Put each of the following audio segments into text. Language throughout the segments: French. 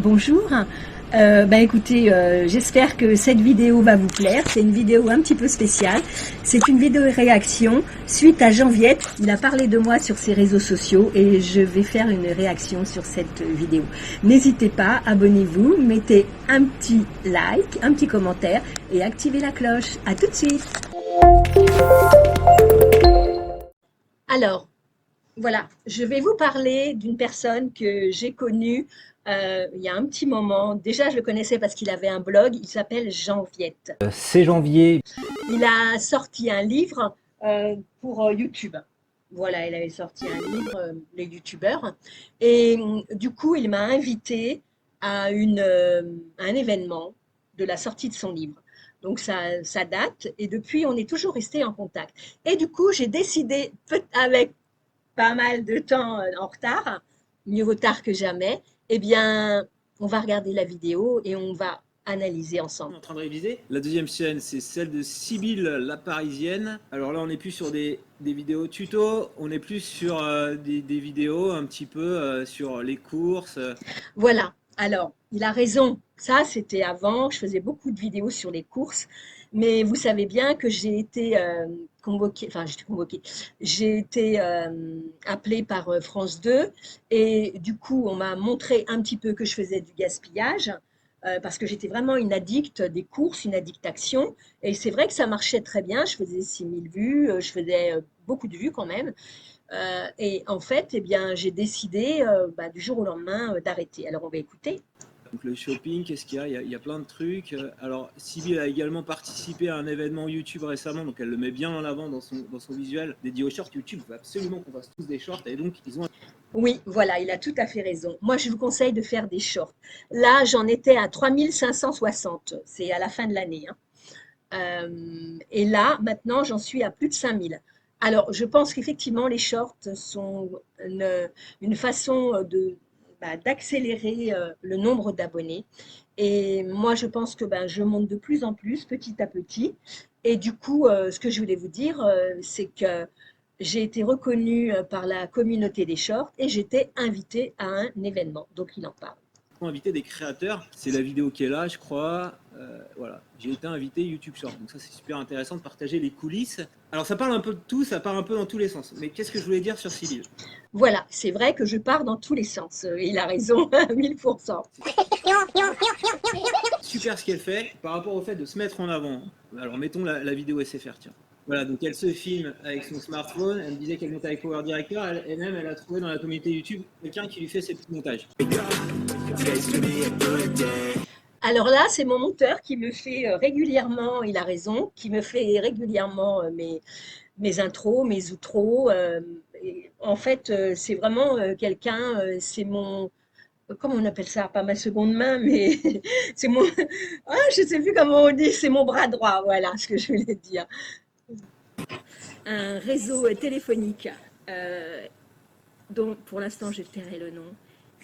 Bonjour. Écoutez, j'espère que cette vidéo va vous plaire. C'est une vidéo un petit peu spéciale. C'est une vidéo réaction suite à Jean Viette. Il a parlé de moi sur ses réseaux sociaux et je vais faire une réaction sur cette vidéo. N'hésitez pas, abonnez-vous, mettez un petit like, un petit commentaire et activez la cloche. À tout de suite. Alors, voilà, je vais vous parler d'une personne que j'ai connue il y a un petit moment. Déjà, je le connaissais parce qu'il avait un blog, il s'appelle Jean Viette. C'est janvier. Il a sorti un livre pour YouTube. Voilà, il avait sorti un livre, les youtubeurs. Et du coup, il m'a invité à un événement de la sortie de son livre. Donc ça date et depuis, on est toujours resté en contact. Et du coup, j'ai décidé, avec pas mal de temps en retard, mieux vaut tard que jamais, eh bien, on va regarder la vidéo et on va analyser On ensemble. est en train de réviser. La deuxième chaîne, c'est celle de Sybille la Parisienne. Alors là, on n'est plus sur des vidéos tuto, on est plus sur des vidéos un petit peu sur les courses. Voilà, alors, il a raison. Ça, c'était avant, je faisais beaucoup de vidéos sur les courses, mais vous savez bien que j'ai été convoquée, enfin, j'ai été appelée par France 2 et du coup, on m'a montré un petit peu que je faisais du gaspillage parce que j'étais vraiment une addict des courses, une addict action. Et c'est vrai que ça marchait très bien. Je faisais 6000 vues, je faisais beaucoup de vues quand même. Et en fait, eh bien, j'ai décidé du jour au lendemain d'arrêter. Alors, on va écouter. Donc le shopping, qu'est-ce qu'il y a? Il y a plein de trucs. Alors Sybille a également participé à un événement YouTube récemment, donc elle le met bien en avant dans son visuel dédié aux shorts. YouTube veut absolument qu'on fasse tous des shorts et donc ils ont... Oui, voilà, il a tout à fait raison. Moi, je vous conseille de faire des shorts. Là, j'en étais à 3560. C'est à la fin de l'année, hein. Et là, maintenant, j'en suis à plus de 5000. Alors, je pense qu'effectivement, les shorts sont une façon d'accélérer le nombre d'abonnés. Et moi, je pense que je monte de plus en plus, petit à petit. Et du coup, ce que je voulais vous dire, c'est que j'ai été reconnue par la communauté des shorts et j'étais invitée à un événement. Donc, il en parle. invité des créateurs. C'est la vidéo qui est là, je crois. Voilà, j'ai été invité YouTube Short. Donc ça, c'est super intéressant de partager les coulisses. Alors ça parle un peu de tout, ça part un peu dans tous les sens. Mais qu'est-ce que je voulais dire sur Sybille? Voilà, c'est vrai que je pars dans tous les sens. Il a raison à 1000%. Super ce qu'elle fait par rapport au fait de se mettre en avant. Alors mettons la vidéo SFR, tiens. Voilà, donc elle se filme avec son smartphone, elle me disait qu'elle montait avec Power Director, elle-même elle a trouvé dans la communauté YouTube quelqu'un qui lui fait ses petits montages. Alors là, c'est mon monteur qui me fait régulièrement, il a raison, qui me fait régulièrement mes intros, mes outros. Et en fait, c'est vraiment quelqu'un, c'est mon, comment on appelle ça? Pas ma seconde main, mais c'est mon, ah, je sais plus comment on dit, c'est mon bras droit, voilà ce que je voulais dire. Un réseau téléphonique dont pour l'instant je tairai le nom.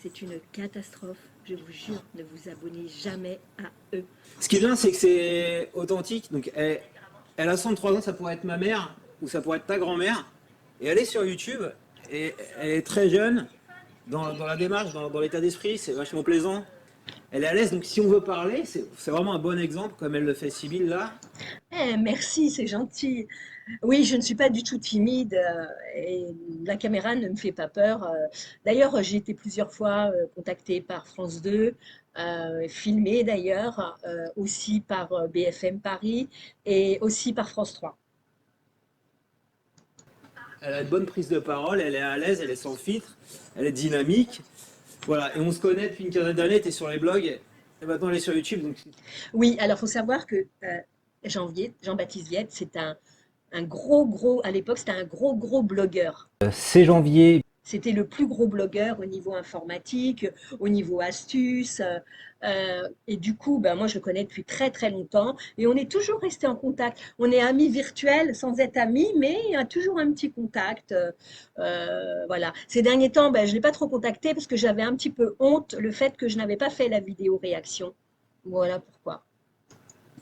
C'est une catastrophe. Je vous jure, ne vous abonnez jamais à eux. Ce qui est bien, c'est que c'est authentique. Donc elle a 103 ans, ça pourrait être ma mère ou ça pourrait être ta grand-mère. Et elle est sur YouTube et elle est très jeune dans la démarche, dans l'état d'esprit, c'est vachement plaisant. Elle est à l'aise, donc si on veut parler, c'est vraiment un bon exemple, comme elle le fait Sybille là. Eh, merci, c'est gentil. Oui, je ne suis pas du tout timide et la caméra ne me fait pas peur. D'ailleurs, j'ai été plusieurs fois contactée par France 2, filmée d'ailleurs, aussi par BFM Paris et aussi par France 3. Elle a une bonne prise de parole, elle est à l'aise, elle est sans filtre, elle est dynamique. Voilà, et on se connaît depuis une quinzaine d'années, t'es sur les blogs, et maintenant elle est sur YouTube. Donc... Oui, alors il faut savoir que Jean-Baptiste Viette, c'est un gros, à l'époque, c'était un gros blogueur. C'est janvier. C'était le plus gros blogueur au niveau informatique, au niveau astuces. Et du coup, moi, je le connais depuis très longtemps. Et on est toujours resté en contact. On est amis virtuels sans être amis, mais il y a toujours un petit contact. Voilà. Ces derniers temps, je ne l'ai pas trop contacté parce que j'avais un petit peu honte le fait que je n'avais pas fait la vidéo réaction. Voilà pourquoi.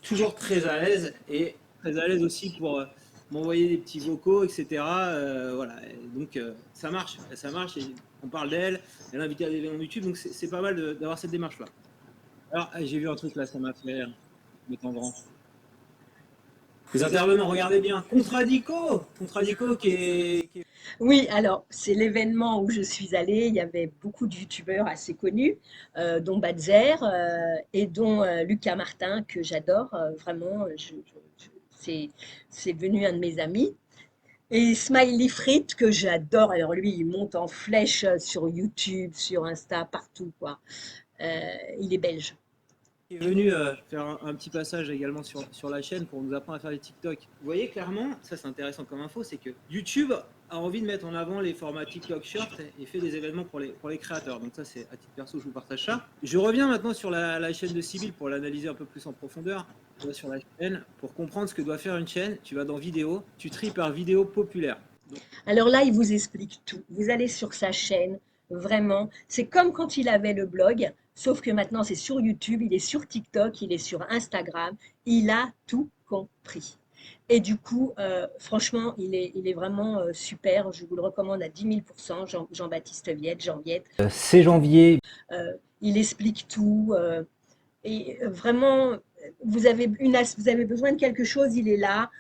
Toujours très à l'aise et très à l'aise aussi pour m'envoyer des petits vocaux, etc. Voilà, et donc ça marche. on parle d'elle, elle est invitée à des événements YouTube, donc c'est pas mal d'avoir cette démarche-là. Alors, j'ai vu un truc là, ça m'a fait rire, mettre en grand. Les intervenants, regardez bien, Contradico qui est... Oui, alors c'est l'événement où je suis allée. Il y avait beaucoup de youtubeurs assez connus, dont Badzer et dont Lucas Martin, que j'adore vraiment. C'est devenu un de mes amis. Et Smiley Frites, que j'adore. Alors lui, il monte en flèche sur YouTube, sur Insta, partout, quoi. Il est belge. Qui est venu faire un petit passage également sur la chaîne pour nous apprendre à faire des TikTok. Vous voyez clairement, ça c'est intéressant comme info, c'est que YouTube a envie de mettre en avant les formats TikTok short et fait des événements pour les créateurs. Donc ça c'est à titre perso, je vous partage ça. Je reviens maintenant sur la chaîne de Sybille pour l'analyser un peu plus en profondeur. Tu vas sur la chaîne, pour comprendre ce que doit faire une chaîne, tu vas dans vidéo, tu tries par vidéo populaire. Donc, Alors là, il vous explique tout. Vous allez sur sa chaîne, vraiment. C'est comme quand il avait le blog, sauf que maintenant c'est sur YouTube, il est sur TikTok, il est sur Instagram. Il a tout compris. Et du coup, franchement, il est vraiment super. Je vous le recommande à 10 000%. Jean-Baptiste Viette, Jean Viette. C'est janvier. Euh, il explique tout. Et vraiment, vous avez besoin de quelque chose, il est là.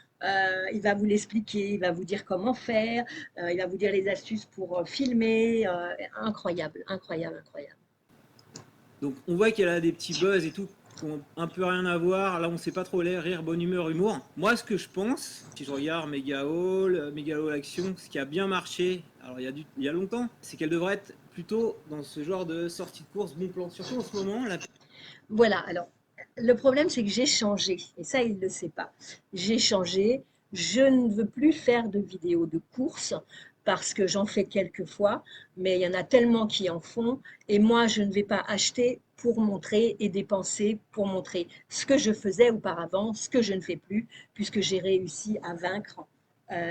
Il va vous l'expliquer, il va vous dire comment faire, il va vous dire les astuces pour filmer. Incroyable, incroyable, incroyable. Donc on voit qu'elle a des petits buzz et tout qui ont un peu rien à voir. Là on sait pas trop les rire, bonne humeur, humour. Moi ce que je pense, si je regarde Mega Haul Action, ce qui a bien marché, alors il y a longtemps, c'est qu'elle devrait être plutôt dans ce genre de sortie de course bon plan. Surtout en ce moment, là. Voilà, alors, le problème, c'est que j'ai changé, et ça, il ne le sait pas. J'ai changé, je ne veux plus faire de vidéos de course parce que j'en fais quelques fois, mais il y en a tellement qui en font, et moi, je ne vais pas acheter pour montrer et dépenser pour montrer ce que je faisais auparavant, ce que je ne fais plus, puisque j'ai réussi à vaincre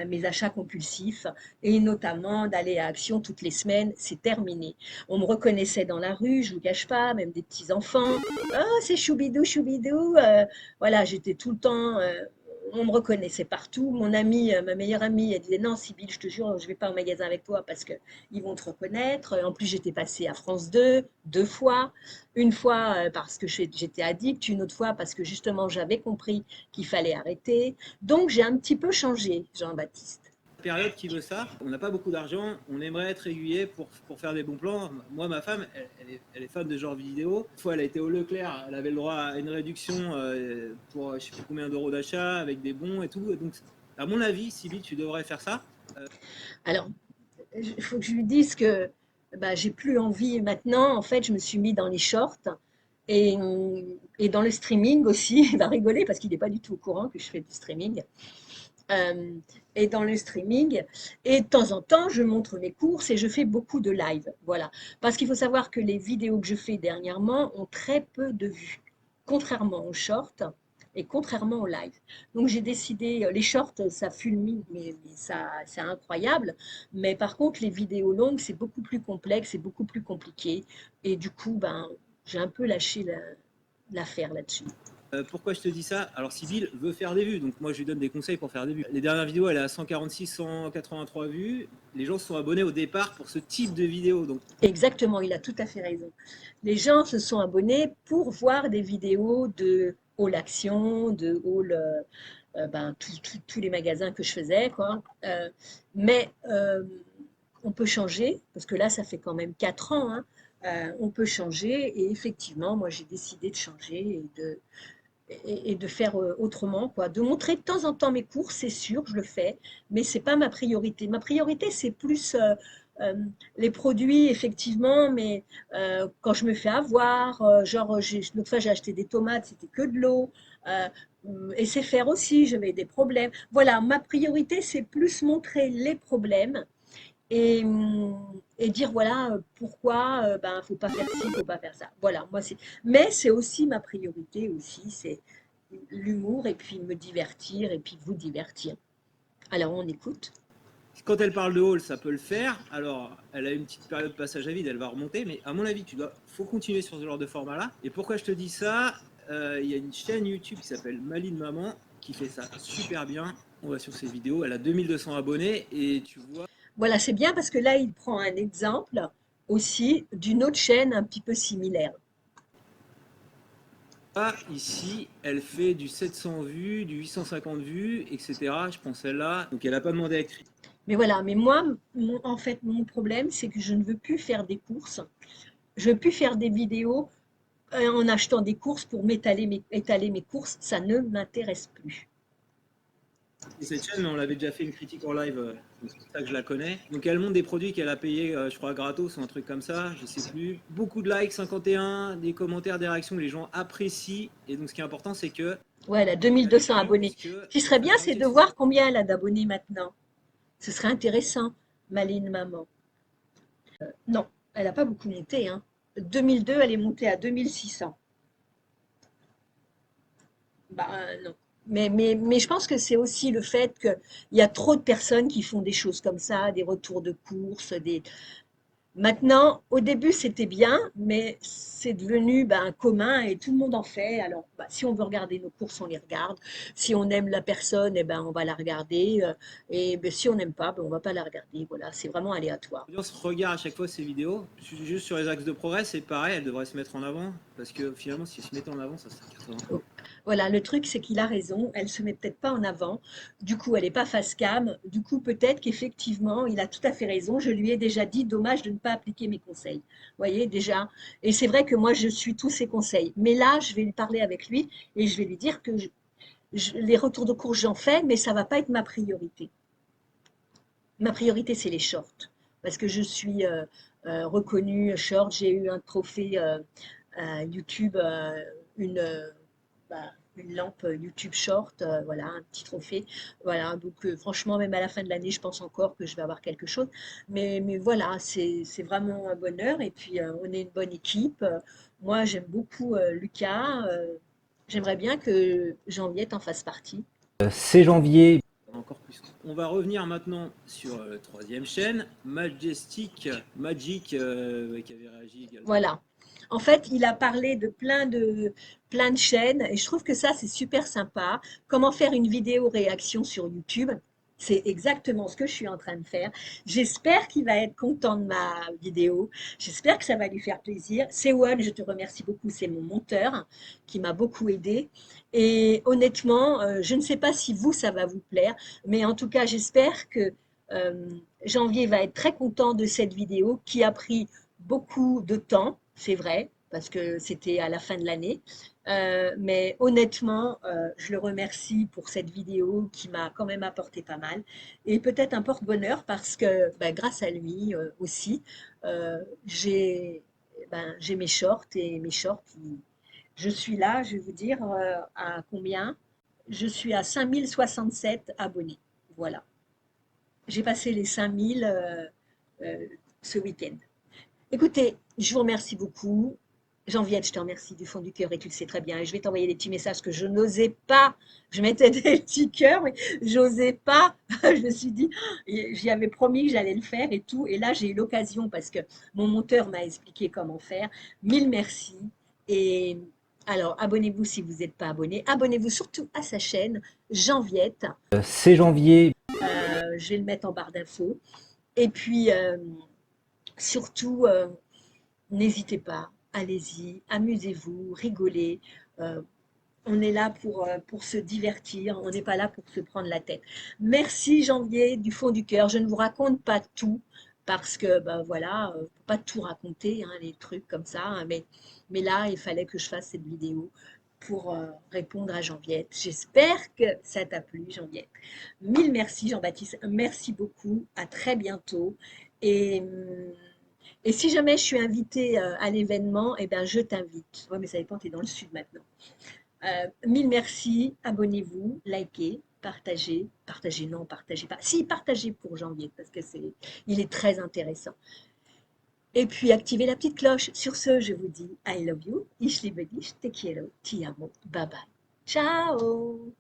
mes achats compulsifs et notamment d'aller à Action toutes les semaines, c'est terminé. On me reconnaissait dans la rue, je ne vous cache pas, même des petits-enfants. Oh, c'est Choubidou, Choubidou. Voilà, j'étais tout le temps. On me reconnaissait partout. Mon amie, ma meilleure amie, elle disait non, Sybille, je te jure, je ne vais pas au magasin avec toi parce qu'ils vont te reconnaître. En plus, j'étais passée à France 2 deux fois. Une fois parce que j'étais addict, une autre fois parce que justement j'avais compris qu'il fallait arrêter. Donc j'ai un petit peu changé, Jean-Baptiste. Période qui veut ça, on n'a pas beaucoup d'argent, on aimerait être régulier pour faire des bons plans. Moi, ma femme, elle est fan de genre vidéo. Une fois, elle a été au Leclerc, elle avait le droit à une réduction pour je sais plus combien d'euros d'achat avec des bons et tout. Donc, à mon avis, Sybille, tu devrais faire ça. Alors, il faut que je lui dise que bah, j'ai plus envie maintenant. En fait, je me suis mis dans les shorts et, et dans le streaming aussi. Il va rigoler parce qu'il n'est pas du tout au courant que je fais du streaming. Euh, et dans le streaming. Et de temps en temps, je montre mes courses et je fais beaucoup de live. Voilà. Parce qu'il faut savoir que les vidéos que je fais dernièrement ont très peu de vues, contrairement aux shorts et contrairement aux live. Donc j'ai décidé, les shorts, ça fulmine, mais ça, c'est incroyable. Mais par contre, les vidéos longues, c'est beaucoup plus complexe, c'est beaucoup plus compliqué. Et du coup, ben, j'ai un peu lâché l'affaire là-dessus. Pourquoi je te dis ça? Alors, Sybille veut faire des vues, donc moi je lui donne des conseils pour faire des vues. Les dernières vidéos, elle est à 146, 183 vues. Les gens se sont abonnés au départ pour ce type de vidéo. Donc, Exactement, il a tout à fait raison. Les gens se sont abonnés pour voir des vidéos de All Action, de All, ben, tous les magasins que je faisais, quoi. Mais on peut changer, parce que là, ça fait quand même 4 ans, hein. On peut changer, et effectivement, moi, j'ai décidé de changer et de faire autrement, quoi. De montrer de temps en temps mes courses, c'est sûr, je le fais, mais c'est pas ma priorité. Ma priorité, c'est plus euh, les produits, effectivement, mais quand je me fais avoir, genre, l'autre fois, j'ai acheté des tomates, c'était que de l'eau. euh, et c'est faire aussi, j'avais des problèmes. Voilà, ma priorité, c'est plus montrer les problèmes et, et dire voilà pourquoi ben faut pas faire ci, faut pas faire ça. Voilà, moi c'est. Mais c'est aussi ma priorité aussi, c'est l'humour et puis me divertir et puis vous divertir. Alors on écoute. quand elle parle de haul, ça peut le faire. Alors, elle a une petite période de passage à vide, elle va remonter, mais à mon avis, faut continuer sur ce genre de format-là. Et pourquoi je te dis ça? Il y a une chaîne YouTube qui s'appelle Maline Maman qui fait ça super bien. On va sur ses vidéos, elle a 2200 abonnés et tu vois. Voilà, c'est bien parce que là il prend un exemple aussi d'une autre chaîne un petit peu similaire. Ah, ici, elle fait du 700 vues, du 850 vues, etc. Je prends celle-là. Donc elle n'a pas demandé à être critique. Mais voilà, mais moi, en fait, mon problème, c'est que je ne veux plus faire des courses. Je ne veux plus faire des vidéos en achetant des courses pour étaler mes courses. Ça ne m'intéresse plus. Cette chaîne, on l'avait déjà fait une critique en live, donc c'est pour ça que je la connais. Donc elle montre des produits qu'elle a payés, je crois, gratos ou un truc comme ça, je sais plus. Beaucoup de likes, 51, des commentaires, des réactions, les gens apprécient. Et donc ce qui est important, c'est que Ouais, elle a elle est 2200 cliente abonnés. puisque Ce qui elle serait fait bien, la c'est moitié de de ses voir abonnés. combien elle a d'abonnés maintenant. Ce serait intéressant, Maline Maman. Non, elle n'a pas beaucoup monté, hein. 2002, elle est montée à 2600. Bah, non. Mais je pense que c'est aussi le fait qu'il y a trop de personnes qui font des choses comme ça, des retours de course, des, maintenant, au début, c'était bien, mais c'est devenu ben, commun et tout le monde en fait. Alors, bah, si on veut regarder nos courses, on les regarde. Si on aime la personne, eh ben, on va la regarder. Et ben, si on n'aime pas, ben, on va pas la regarder. Voilà, c'est vraiment aléatoire. L'audience regarde à chaque fois ces vidéos. Juste sur les axes de progrès, c'est pareil, elle devrait se mettre en avant. Parce que finalement, si elle se mettait en avant, ça serait 80. Oh. Voilà, le truc, c'est qu'il a raison. Elle se met peut-être pas en avant. Du coup, elle n'est pas face cam. Du coup, peut-être qu'effectivement, il a tout à fait raison. Je lui ai déjà dit, dommage de ne pas appliquer mes conseils. Vous voyez, déjà. Et c'est vrai que moi, je suis tous ses conseils. Mais là, je vais lui parler avec lui et je vais lui dire que les retours de course, j'en fais, mais ça va pas être ma priorité. Ma priorité, c'est les shorts. Parce que je suis reconnue short. J'ai eu un trophée YouTube, une, euh, bah, une lampe YouTube Short, voilà, un petit trophée. Voilà, donc franchement, même à la fin de l'année, je pense encore que je vais avoir quelque chose. Mais voilà, c'est vraiment un bonheur. Et puis, on est une bonne équipe. Moi, j'aime beaucoup Lucas. J'aimerais bien que Jean-Viette en fasse partie. C'est janvier. Encore plus. On va revenir maintenant sur la troisième chaîne, Majestic Magic, qui avait réagi également. Voilà. En fait, il a parlé de plein de chaînes et je trouve que ça, c'est super sympa. Comment faire une vidéo réaction sur YouTube? C'est exactement ce que je suis en train de faire. J'espère qu'il va être content de ma vidéo. J'espère que ça va lui faire plaisir. Sewan, je te remercie beaucoup. C'est mon monteur qui m'a beaucoup aidé. Et honnêtement, je ne sais pas si vous, ça va vous plaire, mais en tout cas, j'espère que euh, Janvier va être très content de cette vidéo qui a pris beaucoup de temps, c'est vrai, parce que c'était à la fin de l'année. Mais honnêtement, je le remercie pour cette vidéo qui m'a quand même apporté pas mal. Et peut-être un porte-bonheur parce que ben, grâce à lui aussi, euh, j'ai j'ai mes shorts et mes shorts, je suis là, je vais vous dire à combien. Je suis à 5067 abonnés. Voilà. J'ai passé les 5000 ce week-end. Écoutez, je vous remercie beaucoup. Geneviève, je te remercie du fond du cœur et tu le sais très bien. Et je vais t'envoyer des petits messages que je n'osais pas. Je mettais des petits cœurs, mais j'osais pas. Je me suis dit, j'y avais promis que j'allais le faire et tout. Et là, j'ai eu l'occasion parce que mon monteur m'a expliqué comment faire. Mille merci. Et alors, abonnez-vous si vous n'êtes pas abonné. Abonnez-vous surtout à sa chaîne, Geneviève. C'est janvier. Je vais le mettre en barre d'infos. Et puis, surtout, n'hésitez pas, allez-y, amusez-vous, rigolez. Euh, on est là pour se divertir, on n'est pas là pour se prendre la tête. Merci Janvier du fond du cœur. Je ne vous raconte pas tout parce que ben voilà, faut pas tout raconter, hein, les trucs comme ça. Hein, mais là, il fallait que je fasse cette vidéo pour répondre à Jean-Viette. J'espère que ça t'a plu, Jean-Viette. Mille merci, Jean-Baptiste. Merci beaucoup. À très bientôt. Et, et si jamais je suis invitée à l'événement, eh ben, je t'invite. Oui, mais ça dépend, tu es dans le sud maintenant. Mille merci. Abonnez-vous, likez, partagez. Partagez, non, partagez pas. Si, partagez pour Janvier, parce que il est très intéressant. Et puis, activez la petite cloche. Sur ce, je vous dis I love you. Ich liebe dich. Te quiero. Ti amo. Bye bye. Ciao.